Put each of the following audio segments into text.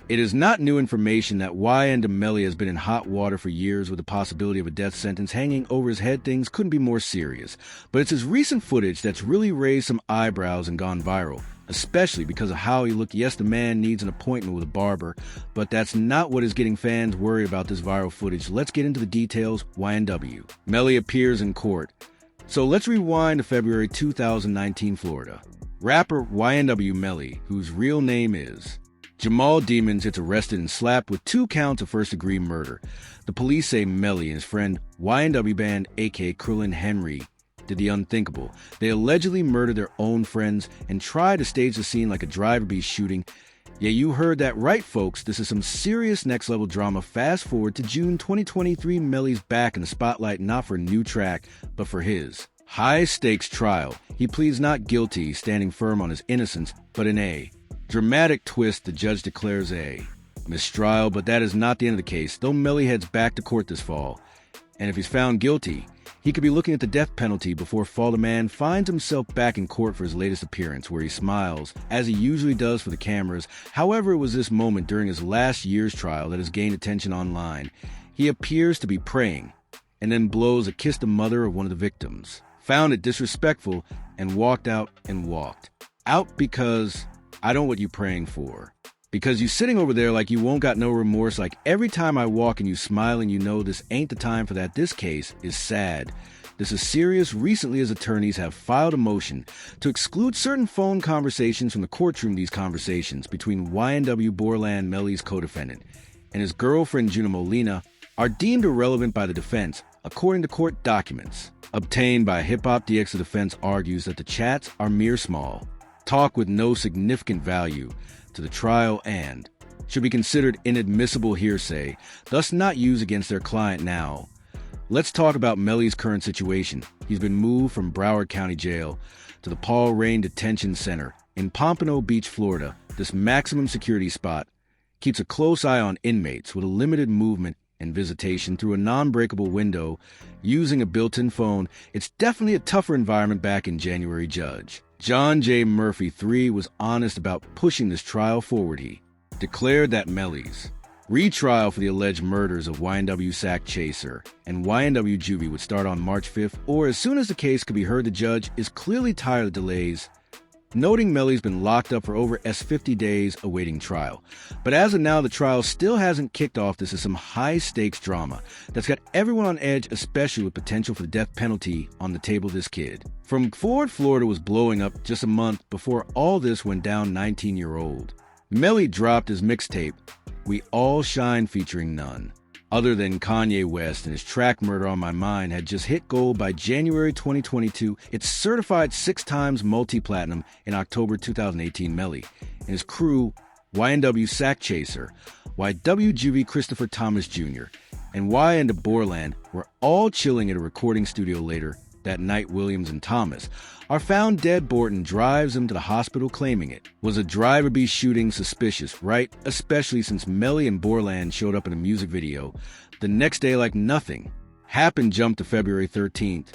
It is not new information that YNW Melly has been in hot water for years with the possibility of a death sentence hanging over his head. Things couldn't be more serious. But it's his recent footage that's really raised some eyebrows and gone viral, especially because of how he looked. Yes, the man needs an appointment with a barber, but that's not what is getting fans worried about this viral footage. Let's get into the details. YNW Melly appears in court. So let's rewind to February 2019, Florida. Rapper YNW Melly, whose real name is Jamal Demons, gets arrested and slapped with 2 counts of first-degree murder. The police say Melly and his friend YNW Band, aka Krillin Henry, did the unthinkable. They allegedly murdered their own friends and tried to stage the scene like a drive-by shooting. Yeah, you heard that right, folks. This is some serious next-level drama. Fast forward to June 2023, Melly's back in the spotlight, not for a new track, but for his high-stakes trial. He pleads not guilty, standing firm on his innocence, but in a dramatic twist, the judge declares a mistrial, but that is not the end of the case. Though Melly heads back to court this fall, and if he's found guilty, he could be looking at the death penalty before fall. The man finds himself back in court for his latest appearance, where he smiles, as he usually does for the cameras. However, it was this moment during his last year's trial that has gained attention online. He appears to be praying, and then blows a kiss to the mother of one of the victims. Found it disrespectful, and walked out because I don't know what you praying for. Because you sitting over there like you won't got no remorse, like every time I walk and you smiling, you know this ain't the time for that. This case is sad. This is serious. Recently, his attorneys have filed a motion to exclude certain phone conversations from the courtroom. These conversations between YNW Borland, Melly's co-defendant, and his girlfriend Juna Molina are deemed irrelevant by the defense, according to court documents obtained by Hip Hop DX. The defense argues that the chats are mere small talk with no significant value to the trial and should be considered inadmissible hearsay, thus not used against their client. Now, let's talk about Melly's current situation. He's been moved from Broward County Jail to the Paul Rain Detention Center in Pompano Beach, Florida. This maximum security spot keeps a close eye on inmates with a limited movement and visitation through a non-breakable window using a built-in phone. It's definitely a tougher environment. Back in January, Judge John J. Murphy III was honest about pushing this trial forward. He declared that Melly's retrial for the alleged murders of YNW Sack Chaser and YNW Juvie would start on March 5th, or as soon as the case could be heard. The judge is clearly tired of delays, noting Melly's been locked up for over 50 days awaiting trial. But as of now, the trial still hasn't kicked off. This is some high-stakes drama that's got everyone on edge, especially with potential for the death penalty on the table. This kid from Ford, Florida was blowing up just a month before all this went down. 19-year-old Melly dropped his mixtape, We All Shine, featuring none other than Kanye West, and his track Murder on My Mind had just hit gold by January 2022. It's certified 6 times multi-platinum in October 2018. Melly and his crew, YNW Sack Chaser, YW Juvie Christopher Thomas Jr., and YNW Borland, were all chilling at a recording studio later that night. Williams and Thomas are found dead. Borton drives him to the hospital, claiming it was a drive-by shooting. Suspicious, right? Especially since Melly and Borland showed up in a music video the next day like nothing happened. Jump to February 13th,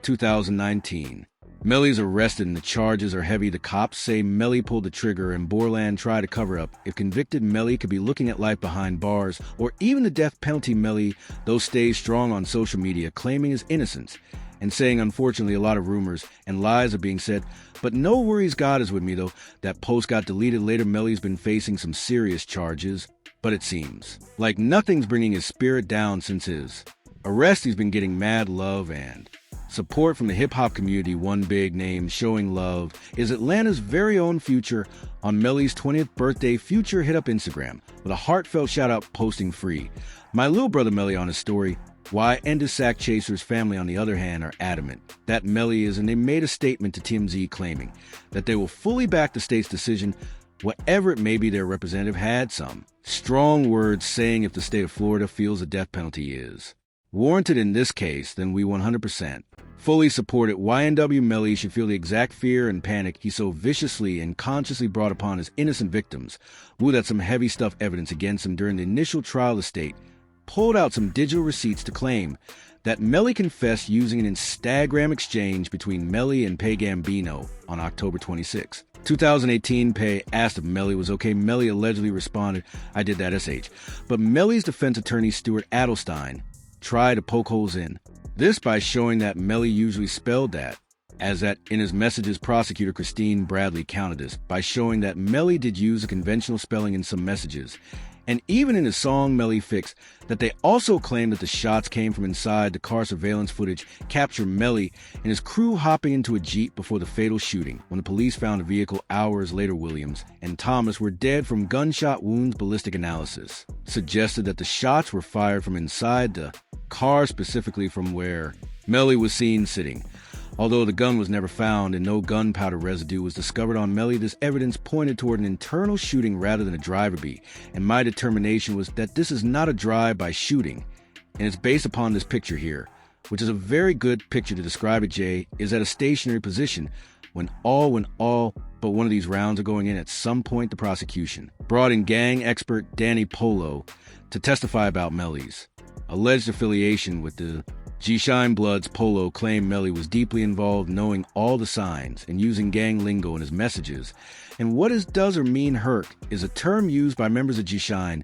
2019. Melly's arrested and the charges are heavy. The cops say Melly pulled the trigger and Borland tried to cover up. If convicted, Melly could be looking at life behind bars or even the death penalty. Melly, though, stays strong on social media, claiming his innocence and saying, unfortunately, a lot of rumors and lies are being said, but no worries, God is with me. Though that post got deleted later. Melly's been facing some serious charges, but it seems like nothing's bringing his spirit down since his arrest. He's been getting mad love and support from the hip-hop community. One big name showing love is Atlanta's very own Future. On Melly's 20th birthday, Future hit up Instagram with a heartfelt shout-out, posting free my little brother Melly on his story. YNW Sack Chaser's family, on the other hand, are adamant that Melly is, and they made a statement to TMZ claiming that they will fully back the state's decision, whatever it may be. Their representative had some strong words, saying if the state of Florida feels the death penalty is warranted in this case, then we 100% fully support it. YNW Melly should feel the exact fear and panic he so viciously and consciously brought upon his innocent victims. That's some heavy stuff evidence against him during the initial trial. The state pulled out some digital receipts to claim that Melly confessed using an Instagram exchange between Melly and Pay Gambino on October 26. 2018, Pay asked if Melly was okay. Melly allegedly responded, "I did that, SH." But Melly's defense attorney, Stuart Adelstein, tried to poke holes in this by showing that Melly usually spelled that, as that in his messages. Prosecutor Christine Bradley countered this by showing that Melly did use a conventional spelling in some messages. And even in his song Melly Fix, that they also claimed that the shots came from inside. The car surveillance footage captured Melly and his crew hopping into a Jeep before the fatal shooting. When the police found the vehicle hours later, Williams and Thomas were dead from gunshot wounds. Ballistic analysis suggested that the shots were fired from inside the car, specifically from where Melly was seen sitting. Although the gun was never found and no gunpowder residue was discovered on Melly, this evidence pointed toward an internal shooting rather than a drive-by, and my determination was that this is not a drive-by shooting, and it's based upon this picture here, which is a very good picture to describe it. Jay is at a stationary position when all but one of these rounds are going in. At some point, the prosecution brought in gang expert Danny Polo to testify about Melly's alleged affiliation with the G-Shine Bloods. Polo claimed Melly was deeply involved, knowing all the signs and using gang lingo in his messages. And what is does or mean hurt is a term used by members of G-Shine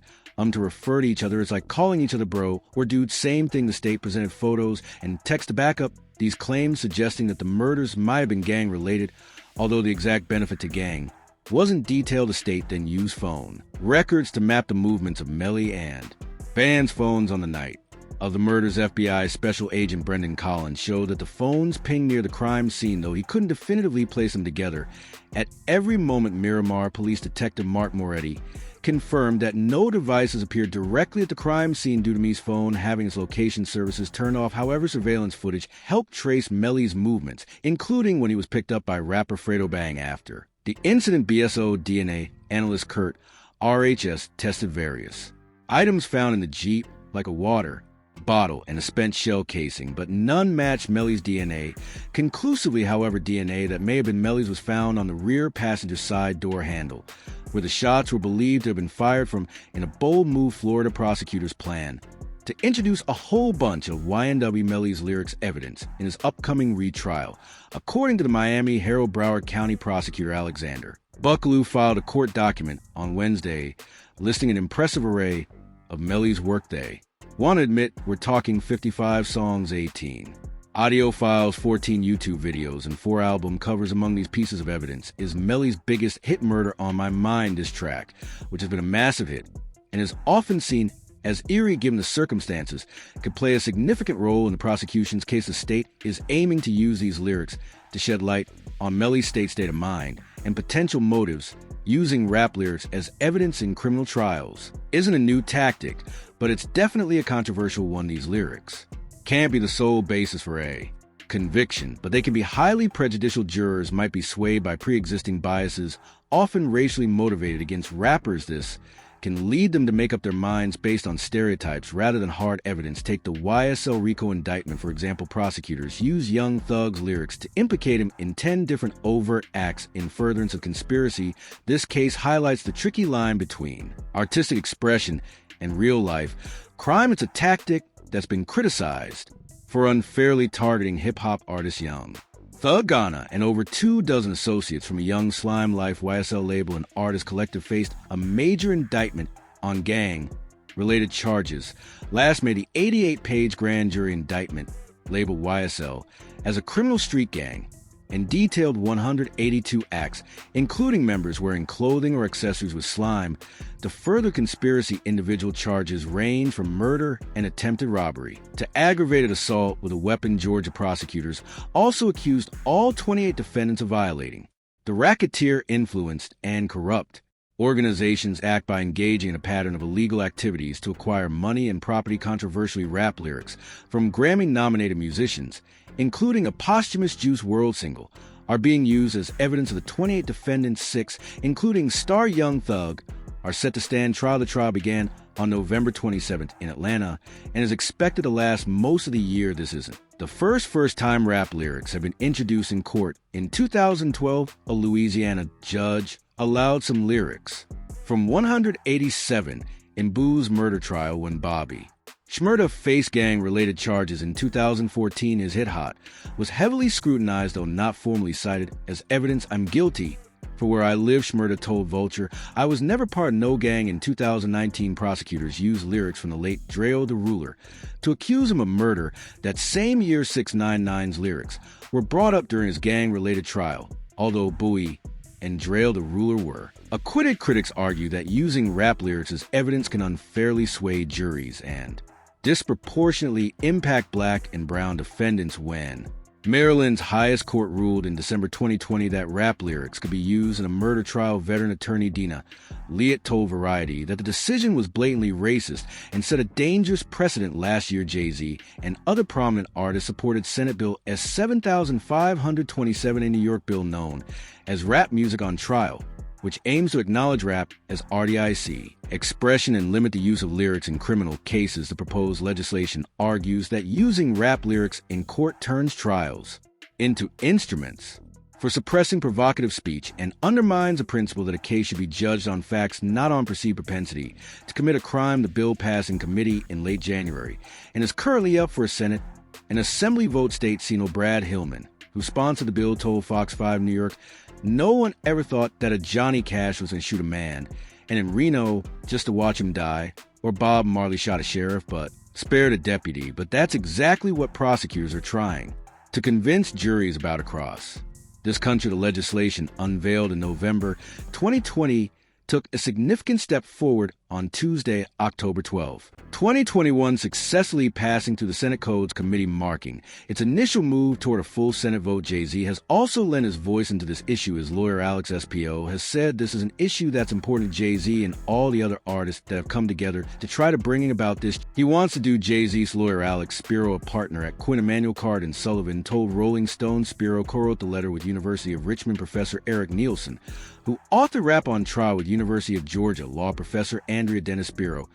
to refer to each other. It's like calling each other bro or dude. Same thing. The state presented photos and text to back up these claims, suggesting that the murders might have been gang-related, although the exact benefit to gang wasn't detailed. The state then used phone records to map the movements of Melly and Band's phones on the night of the murders. FBI Special Agent Brendan Collins showed that the phones pinged near the crime scene, though he couldn't definitively place them together. At every moment, Miramar Police Detective Mark Moretti confirmed that no devices appeared directly at the crime scene due to Me's phone having its location services turned off. However, surveillance footage helped trace Melly's movements, including when he was picked up by rapper Fredo Bang after the incident. BSO DNA analyst Kurt RHS tested various items found in the Jeep, like a water bottle and a spent shell casing, but none matched Melly's DNA conclusively. However, DNA that may have been Melly's was found on the rear passenger side door handle, where the shots were believed to have been fired from. In a bold move, Florida prosecutors plan to introduce a whole bunch of YNW Melly's lyrics evidence in his upcoming retrial. According to the Miami Herald, Broward County prosecutor Alexander Buckaloo filed a court document on Wednesday listing an impressive array of Melly's workday. Want to admit, we're talking 55 songs, 18 audio files, 14 YouTube videos, and 4 album covers. Among these pieces of evidence is Melly's biggest hit, Murder on My Mind diss track, which has been a massive hit and is often seen as eerie given the circumstances, could play a significant role in the prosecution's case. The state is aiming to use these lyrics to shed light on Melly's state of mind and potential motives. Using rap lyrics as evidence in criminal trials isn't a new tactic, but it's definitely a controversial one. These lyrics can't be the sole basis for a conviction, but they can be highly prejudicial. Jurors might be swayed by pre-existing biases, often racially motivated, against rappers. This can lead them to make up their minds based on stereotypes rather than hard evidence. Take the YSL RICO indictment, for example. Prosecutors use Young Thug's lyrics to implicate him in 10 different overt acts in furtherance of conspiracy. This case highlights the tricky line between artistic expression and real life crime. It's a tactic that's been criticized for unfairly targeting hip-hop artist Young Thug. Ghana and over 24 associates from a Young Slime Life YSL label and artist collective faced a major indictment on gang-related charges last May. The 88-page grand jury indictment labeled YSL as a criminal street gang and detailed 182 acts, including members wearing clothing or accessories with slime. The further conspiracy individual charges range from murder and attempted robbery to aggravated assault with a weapon. Georgia prosecutors also accused all 28 defendants of violating the Racketeer Influenced and Corrupt Organizations Act by engaging in a pattern of illegal activities to acquire money and property. Controversially, rap lyrics from Grammy-nominated musicians, including a posthumous Juice WRLD single, are being used as evidence of the 28 defendants. 6, including star Young Thug, are set to stand trial. The trial began on November 27th in Atlanta and is expected to last most of the year. This isn't the first-time rap lyrics have been introduced in court. In 2012, a Louisiana judge allowed some lyrics from 187 in Boo's murder trial when Bobby Shmurda faced gang-related charges in 2014. His hit hot was heavily scrutinized, though not formally cited as evidence. "I'm guilty for where I live," Shmurda told Vulture. "I was never part of no gang." In 2019, prosecutors used lyrics from the late Dreo the Ruler to accuse him of murder. That same year, 6ix9ine's lyrics were brought up during his gang-related trial, although Bowie and Dreo the Ruler were acquitted. Critics argue that using rap lyrics as evidence can unfairly sway juries and disproportionately impact black and brown defendants. When Maryland's highest court ruled in December 2020 that rap lyrics could be used in a murder trial, veteran attorney Dina Leatt told Variety that the decision was blatantly racist and set a dangerous precedent. Last year, Jay-Z and other prominent artists supported Senate Bill S. 7527, a New York bill known as Rap Music on Trial, which aims to acknowledge rap as RDIC expression and limit the use of lyrics in criminal cases. The proposed legislation argues that using rap lyrics in court turns trials into instruments for suppressing provocative speech and undermines the principle that a case should be judged on facts, not on perceived propensity to commit a crime. The bill passed in committee in late January and is currently up for a Senate and Assembly vote. State Senator Brad Hillman, who sponsored the bill, told Fox 5 New York, "No one ever thought that a Johnny Cash was going to shoot a man, and in Reno just to watch him die, or Bob Marley shot a sheriff but spared a deputy." But that's exactly what prosecutors are trying to convince juries about across this country. The legislation, unveiled in November 2020, took a significant step forward on Tuesday, October 12, 2021, successfully passing through the Senate Codes Committee, marking its initial move toward a full Senate vote. Jay-Z has also lent his voice into this issue. His lawyer, Alex Spio, has said this is an issue that's important to Jay-Z and all the other artists that have come together to try to bring about this. He wants to do. Jay-Z's lawyer, Alex Spiro, a partner at Quinn Emanuel Card and Sullivan, told Rolling Stone Spiro co-wrote the letter with University of Richmond professor Eric Nielsen, who authored Rap on Trial with University of Georgia law professor Andrea Dennis. Spiro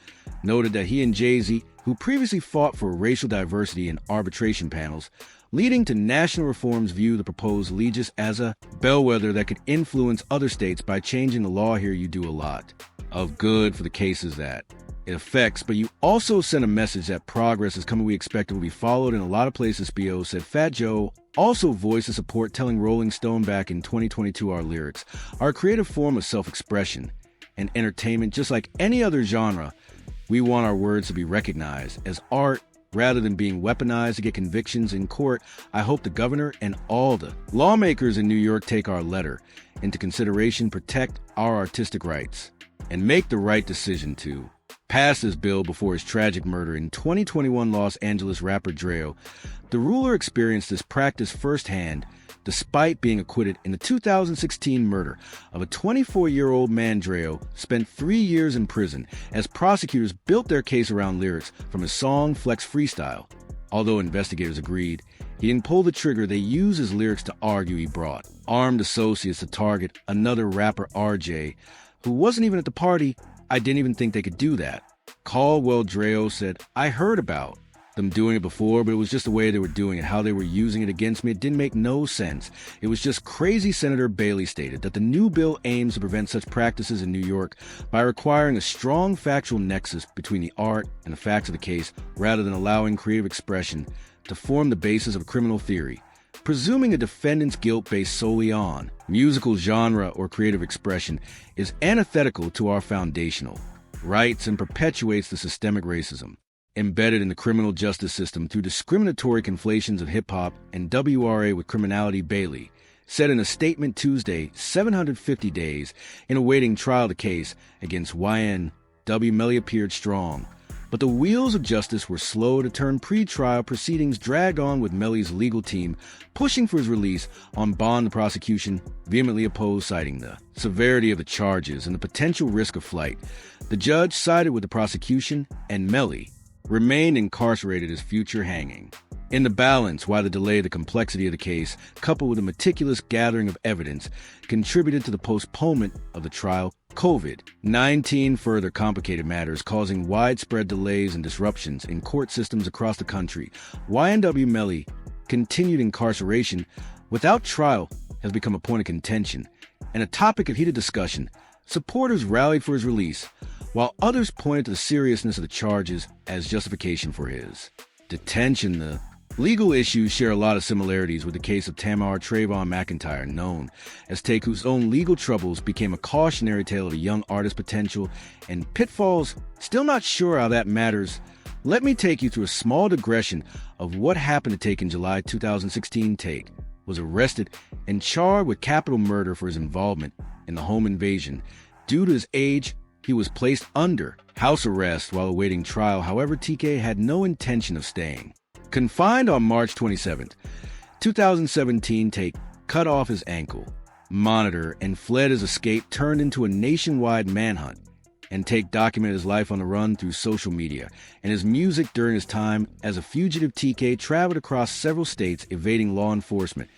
noted that he and Jay-Z, who previously fought for racial diversity in arbitration panels, leading to national reforms, view the proposed legis as a bellwether that could influence other states by changing the law here. "You do a lot of good for the cases that it affects, but you also send a message that progress is coming. We expect it will be followed in a lot of places." Spio said. Fat Joe also voiced his support, telling Rolling Stone back in 2022, "Our lyrics are a creative form of self-expression and entertainment. Just like any other genre, we want our words to be recognized as art rather than being weaponized to get convictions in court. I hope the governor and all the lawmakers in New York take our letter into consideration, protect our artistic rights, and make the right decision to pass this bill." Before his tragic murder in 2021, Los Angeles rapper Dreo the Ruler experienced this practice firsthand, despite being acquitted in the 2016 murder of a 24-year-old man. Dreo spent 3 years in prison as prosecutors built their case around lyrics from his song Flex Freestyle. Although investigators agreed he didn't pull the trigger, they used his lyrics to argue he brought armed associates to target another rapper, RJ, who wasn't even at the party. "I didn't even think they could do that." Caldwell Dreo said, "I heard about them doing it before, but it was just the way they were doing it, how they were using it against me. It didn't make no sense. It was just crazy." Senator Bailey stated that the new bill aims to prevent such practices in New York by requiring a strong factual nexus between the art and the facts of the case, rather than allowing creative expression to form the basis of a criminal theory, presuming a defendant's guilt based solely on musical genre or creative expression is antithetical to our foundational rights and perpetuates the systemic racism embedded in the criminal justice system through discriminatory conflations of hip-hop and WRA with criminality. Bailey said in a statement Tuesday, 750 days in awaiting trial, the case against YNW Melly appeared strong, but the wheels of justice were slow to turn. Pre-trial proceedings dragged on, with Melly's legal team pushing for his release on bond. The prosecution vehemently opposed, citing the severity of the charges and the potential risk of flight. The judge sided with the prosecution, and Melly remained incarcerated, his future hanging in the balance. While the delay, the complexity of the case, coupled with a meticulous gathering of evidence, contributed to the postponement of the trial. COVID-19 further complicated matters, causing widespread delays and disruptions in court systems across the country. YNW Melly continued incarceration without trial has become a point of contention and a topic of heated discussion. Supporters rallied for his release, while others pointed to the seriousness of the charges as justification for his detention. The legal issues share a lot of similarities with the case of Tamar Trayvon McIntyre, known as Take, whose own legal troubles became a cautionary tale of a young artist's potential and pitfalls. Still not sure how that matters. Let me take you through a small digression of what happened to Take in July 2016. Take was arrested and charged with capital murder for his involvement in the home invasion. Due to his age, he was placed under house arrest while awaiting trial. However, TK had no intention of staying confined. On March 27, 2017, Take cut off his ankle monitor and fled. His escape turned into a nationwide manhunt, and Take documented his life on the run through social media and his music. During his time as a fugitive, TK traveled across several states, evading law enforcement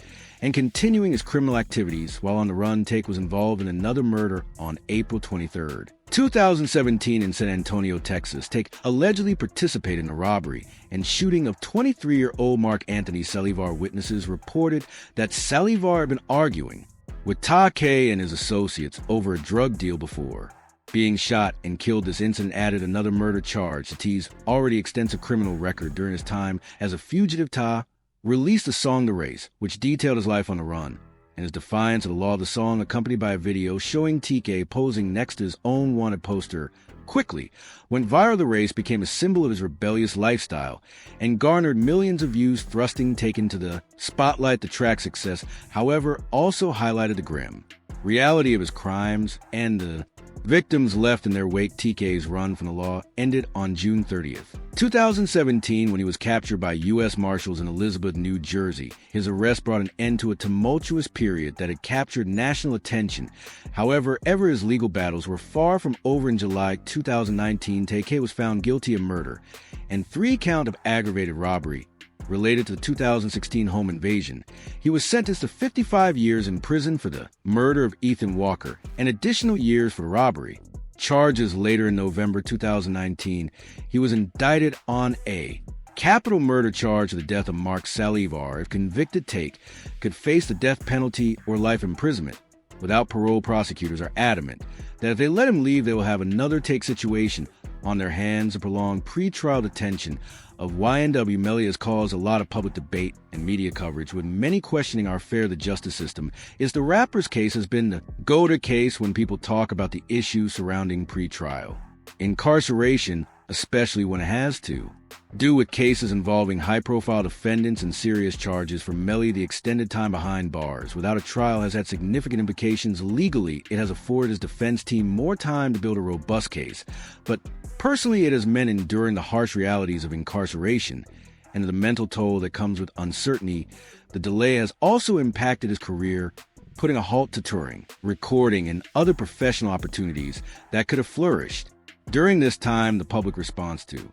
and continuing his criminal activities. While on the run, Take was involved in another murder on April 23, 2017 in San Antonio, Texas. Take allegedly participated in a robbery and shooting of 23-year-old Mark Anthony Salivar. Witnesses reported that Salivar had been arguing with Take and his associates over a drug deal before being shot and killed. This incident added another murder charge to T's already extensive criminal record. During his time as a fugitive, Ta released a song, The Race, which detailed his life on the run and his defiance of the law. The song, accompanied by a video showing TK posing next to his own wanted poster, quickly went viral. The Race became a symbol of his rebellious lifestyle and garnered millions of views, thrusting Take into the spotlight. The track's success, however, also highlighted the grim reality of his crimes and the victims left in their wake. TK's run from the law ended on June 30, 2017, when he was captured by U.S. Marshals in Elizabeth, New Jersey. His arrest brought an end to a tumultuous period that had captured national attention. However, his legal battles were far from over. In July 2019, TK was found guilty of murder and 3 counts of aggravated robbery related to the 2016 home invasion. He was sentenced to 55 years in prison for the murder of Ethan Walker and additional years for robbery charges. Later in November 2019, he was indicted on a capital murder charge of the death of Mark Salivar. If convicted, Take could face the death penalty or life imprisonment. Without parole, prosecutors are adamant that if they let him leave, they will have another Take situation on their hands. A prolonged pretrial detention of YNW Melly has caused a lot of public debate and media coverage, with many questioning how fair the justice system is. The rapper's case has been the go-to case when people talk about the issues surrounding pretrial incarceration, especially when it has to do with cases involving high-profile defendants and serious charges. For Melly, the extended time behind bars without a trial has had significant implications. Legally, it has afforded his defense team more time to build a robust case, but personally, it has meant enduring the harsh realities of incarceration and the mental toll that comes with uncertainty. The delay has also impacted his career, putting a halt to touring, recording, and other professional opportunities that could have flourished during this time. The public response to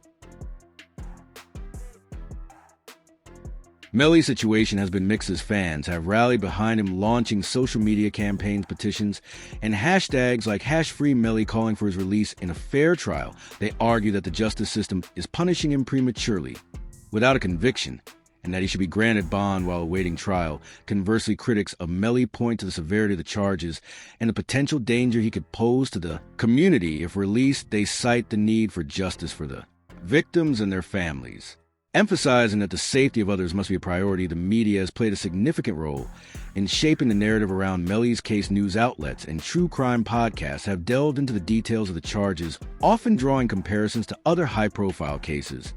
Melly's situation has been mixed, as fans have rallied behind him, launching social media campaigns, petitions, and hashtags like #FreeMelly, calling for his release in a fair trial. They argue that the justice system is punishing him prematurely without a conviction, and that he should be granted bond while awaiting trial. Conversely, critics of Melly point to the severity of the charges and the potential danger he could pose to the community if released. They cite the need for justice for the victims and their families, emphasizing that the safety of others must be a priority. The media has played a significant role in shaping the narrative around Melly's case. News outlets and true crime podcasts have delved into the details of the charges, often drawing comparisons to other high-profile cases,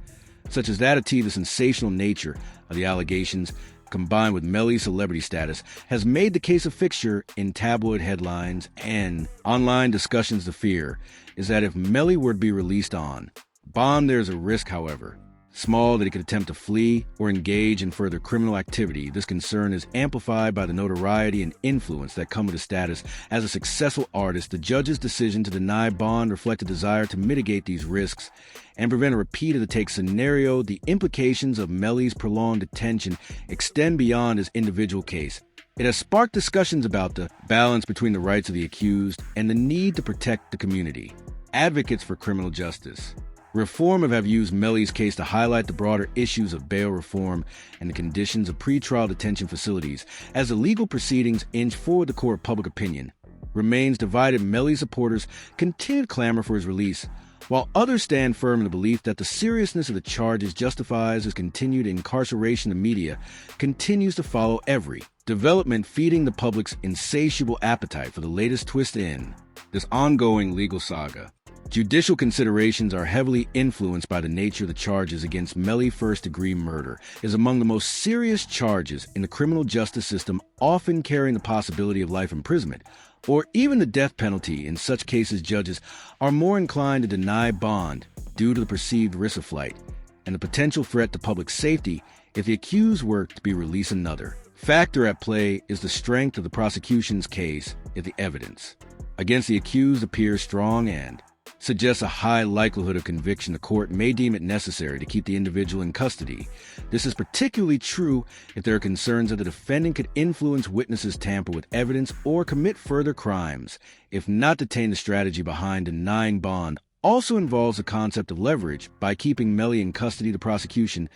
such as that of T. The sensational nature of the allegations, combined with Melly's celebrity status, has made the case a fixture in tabloid headlines and online discussions. The fear is that if Melly were to be released on bond, there's a risk, however small, that he could attempt to flee or engage in further criminal activity. This concern is amplified by the notoriety and influence that come with his status as a successful artist. The judge's decision to deny bond reflected a desire to mitigate these risks and prevent a repeat of the Take scenario. The implications of Melly's prolonged detention extend beyond his individual case. It has sparked discussions about the balance between the rights of the accused and the need to protect the community. Advocates for criminal justice reform have used Melly's case to highlight the broader issues of bail reform and the conditions of pretrial detention facilities. As the legal proceedings inch forward, the court of public opinion remains divided. Melly supporters continue to clamor for his release, while others stand firm in the belief that the seriousness of the charges justifies his continued incarceration. The media continues to follow every development, feeding the public's insatiable appetite for the latest twist in this ongoing legal saga. Judicial considerations are heavily influenced by the nature of the charges against Melly. First-degree murder is among the most serious charges in the criminal justice system, often carrying the possibility of life imprisonment or even the death penalty. In such cases, judges are more inclined to deny bond due to the perceived risk of flight and the potential threat to public safety if the accused were to be released. Another factor at play is the strength of the prosecution's case. If the evidence against the accused appears strong and suggests a high likelihood of conviction, the court may deem it necessary to keep the individual in custody. This is particularly true if there are concerns that the defendant could influence witnesses, tamper with evidence, or commit further crimes. If not detained, the strategy behind denying bond also involves the concept of leverage. By keeping Melly in custody, the prosecution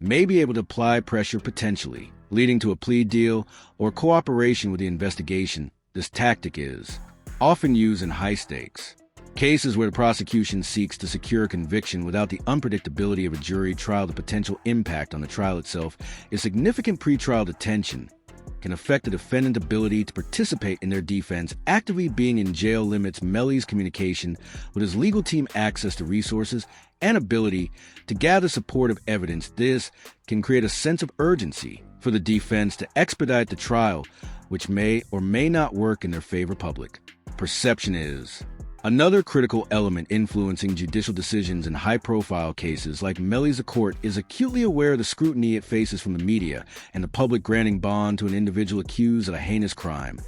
may be able to apply pressure, potentially leading to a plea deal or cooperation with the investigation. This tactic is often used in high-stakes cases where the prosecution seeks to secure conviction without the unpredictability of a jury trial. The potential impact on the trial itself is significant. Pretrial detention can affect the defendant's ability to participate in their defense. Actively being in jail limits Melly's communication with his legal team, access to resources, and ability to gather supportive evidence. This can create a sense of urgency for the defense to expedite the trial, which may or may not work in their favor. Public perception is another critical element influencing judicial decisions in high-profile cases like Melly's. The court is acutely aware of the scrutiny it faces from the media, and the public. Granting bond to an individual accused of a heinous crime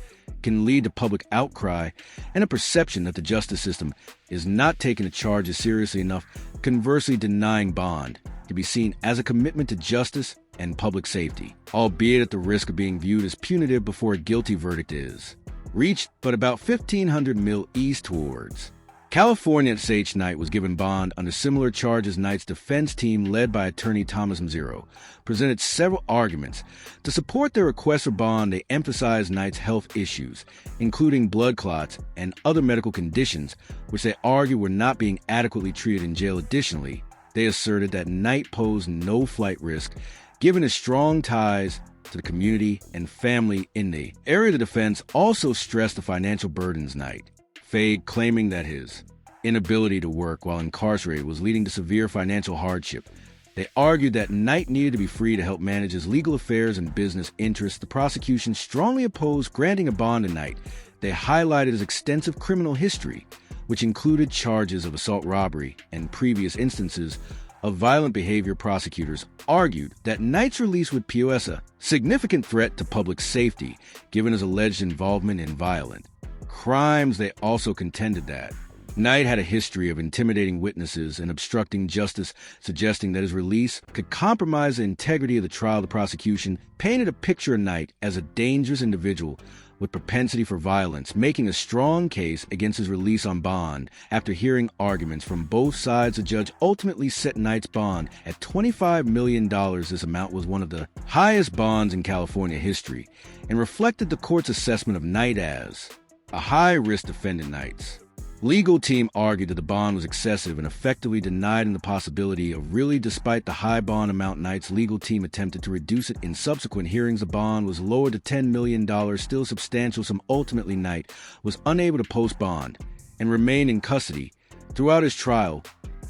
can lead to public outcry and a perception that the justice system is not taking the charges seriously enough. Conversely, denying bond can be seen as a commitment to justice and public safety, albeit at the risk of being viewed as punitive before a guilty verdict is reached. But about 1,500 mil east towards California, Sage Knight was given bond under similar charges. Knight's defense team, led by attorney Thomas Mzero, presented several arguments to support their request for bond. They emphasized Knight's health issues, including blood clots and other medical conditions, which they argued were not being adequately treated in jail. Additionally, they asserted that Knight posed no flight risk, given his strong ties to the community and family in the area. The defense also stressed the financial burdens Knight faced, claiming that his inability to work while incarcerated was leading to severe financial hardship. They argued that Knight needed to be free to help manage his legal affairs and business interests. The prosecution strongly opposed granting a bond to Knight. They highlighted his extensive criminal history, which included charges of assault, robbery, and previous instances of violent behavior. Prosecutors argued that Knight's release would pose a significant threat to public safety, given his alleged involvement in violent crimes. They also contended that Knight had a history of intimidating witnesses and obstructing justice, suggesting that his release could compromise the integrity of the trial. The prosecution painted a picture of Knight as a dangerous individual with propensity for violence, making a strong case against his release on bond. After hearing arguments from both sides, the judge ultimately set Knight's bond at $25 million. This amount was one of the highest bonds in California history and reflected the court's assessment of Knight as a high-risk defendant. Knight's legal team argued that the bond was excessive and effectively denied him the possibility of really. Despite the high bond amount, Knight's legal team attempted to reduce it. In subsequent hearings, the bond was lowered to $10 million, still substantial. Ultimately, Knight was unable to post bond and remained in custody throughout his trial.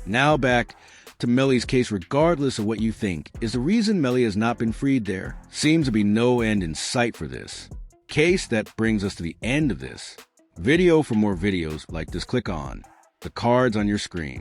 Now back to Melly's case. Regardless of what you think is the reason Melly has not been freed, there seems to be no end in sight for this case. That brings us to the end of this video. For more videos like this, click on the cards on your screen.